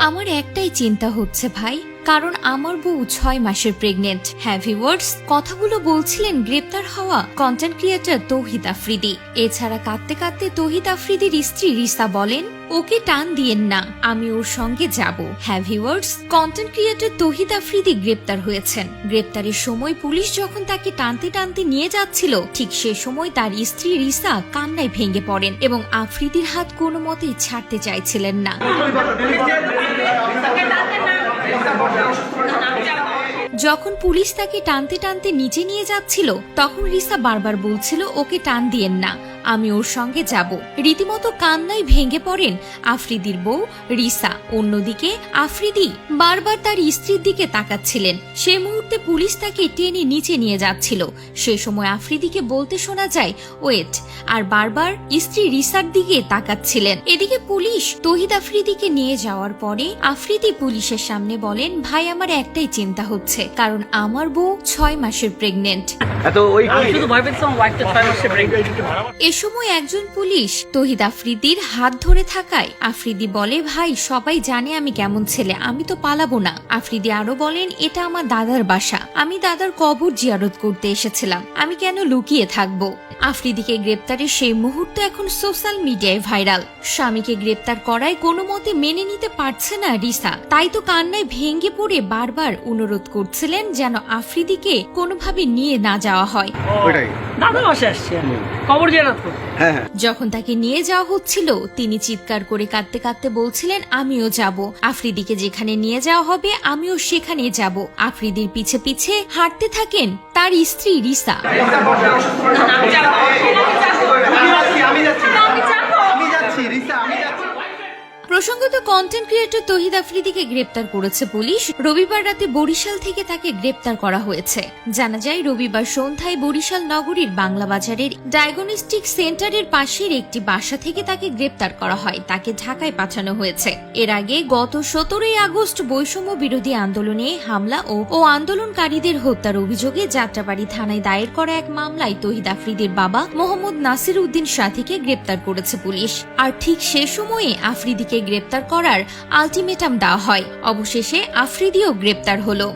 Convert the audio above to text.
আমার একটাই চিন্তা হচ্ছে ভাই, কারণ আমার বউ 6 মাসের প্রেগনেন্ট। হ্যাভি ওয়ার্ডস কথাগুলো বলছিলেন গ্রেপ্তার হওয়া কন্টেন্ট ক্রিয়েটর তৌহিদ আফ্রিদি। এছাড়া কাঁদতে কাঁদতে তৌহিদ আফ্রিদির স্ত্রী রিসা বলেন, ওকে টান দিয়েন না, আমি ওর সঙ্গে যাব। হ্যাভি ওয়ার্ডস কন্টেন্ট ক্রিয়েটর তৌহিদ আফ্রিদি গ্রেপ্তার হয়েছেন। গ্রেপ্তারের সময় পুলিশ যখন তাকে টানতে টানতে নিয়ে যাচ্ছিল, ঠিক সে সময় তার স্ত্রী রিসা কান্নায় ভেঙে পড়েন এবং আফ্রিদির হাত কোনো মতেই ছাড়তে চাইছিলেন না। যখন পুলিশ তাকে টানতে টানতে নিচে নিয়ে যাচ্ছিল, তখন রিসা বারবার বলছিল, ওকে টান দিয়েন না, আমি ওর সঙ্গে যাব। রীতিমতো কান্নায় ভেঙে পড়েন আফ্রিদির বউ রিসা। অন্যদিকে আফ্রিদি বারবার তার স্ত্রীর দিকে তাকাচ্ছিলেন। সে মুহূর্তে পুলিশ তাকে টেনে নিচে নিয়ে যাচ্ছিল। সে সময় আফ্রিদিকে বলতে শোনা যায়, ওয়েট, আর বারবার স্ত্রী রিসার দিকে তাকাচ্ছিলেন। এদিকে পুলিশ তৌহিদ আফ্রিদিকে নিয়ে যাওয়ার পরে আফ্রিদি পুলিশের সামনে বলেন, ভাই আমার একটাই চিন্তা হচ্ছে, কারণ আমার বউ 6 মাসের প্রেগনেন্ট। এ সময় একজন পুলিশ তৌহিদ আফ্রিদির হাত ধরে থাকায় আফ্রিদি বলে, ভাই সবাই জানে আমি কেমন ছেলে, আমি তো পালাবো না। আফ্রিদি আরো বলেন, এটা আমার দাদার বাসা, আমি দাদার কবর জিয়ারত করতে এসেছিলাম, আমি কেন লুকিয়ে থাকবো। আফ্রিদিকে গ্রেপ্তারের সেই মুহূর্ত এখন সোশ্যাল মিডিয়ায় ভাইরাল। স্বামীকে গ্রেপ্তার করায় কোনো মতে মেনে নিতে পারছে না রিসা, তাই তো কান্নায় ভেঙে পড়ে বারবার অনুরোধ করছিলেন যেন আফ্রিদিকে কোনোভাবে নিয়ে না যাওয়া হয়। যখন তাকে নিয়ে যাওয়া হচ্ছিল, তিনি চিৎকার করে কাঁদতে কাঁদতে বলছিলেন, আমিও যাব, আফ্রিদিকে যেখানে নিয়ে যাওয়া হবে আমিও সেখানে যাব। আফ্রিদির পিছে পিছে হাঁটতে থাকেন তার স্ত্রী রিসা। প্রসঙ্গত কন্টেন্ট ক্রিয়েটর তৌহিদ আফ্রিদিকে গ্রেপ্তার করেছে পুলিশ। রবিবার রাতে বরিশাল থেকে তাকে গ্রেপ্তার করা হয়েছে। জানা যায়, রবিবার সন্ধ্যায় বরিশাল নগরীর বাংলা বাজারের ডায়াগনস্টিক সেন্টারের পাশের একটি বাসা থেকে তাকে গ্রেপ্তার করা হয়। তাকে ঢাকায় পাঠানো হয়েছে। এর আগে গত 17 আগস্ট বৈষম্য বিরোধী আন্দোলনে হামলা ও আন্দোলনকারীদের হত্যার অভিযোগে যাত্রাবাড়ী থানায় দায়ের করা এক মামলায় তৌহিদ আফ্রিদির বাবা মোহাম্মদ নাসির উদ্দিন সাথীকে গ্রেপ্তার করেছে পুলিশ। আর ঠিক সে সময়ে আফ্রিদিকে গ্রেপ্তার করার আলটিমেটাম দেওয়া হয়। অবশেষে আফ্রিদিও গ্রেপ্তার হলো।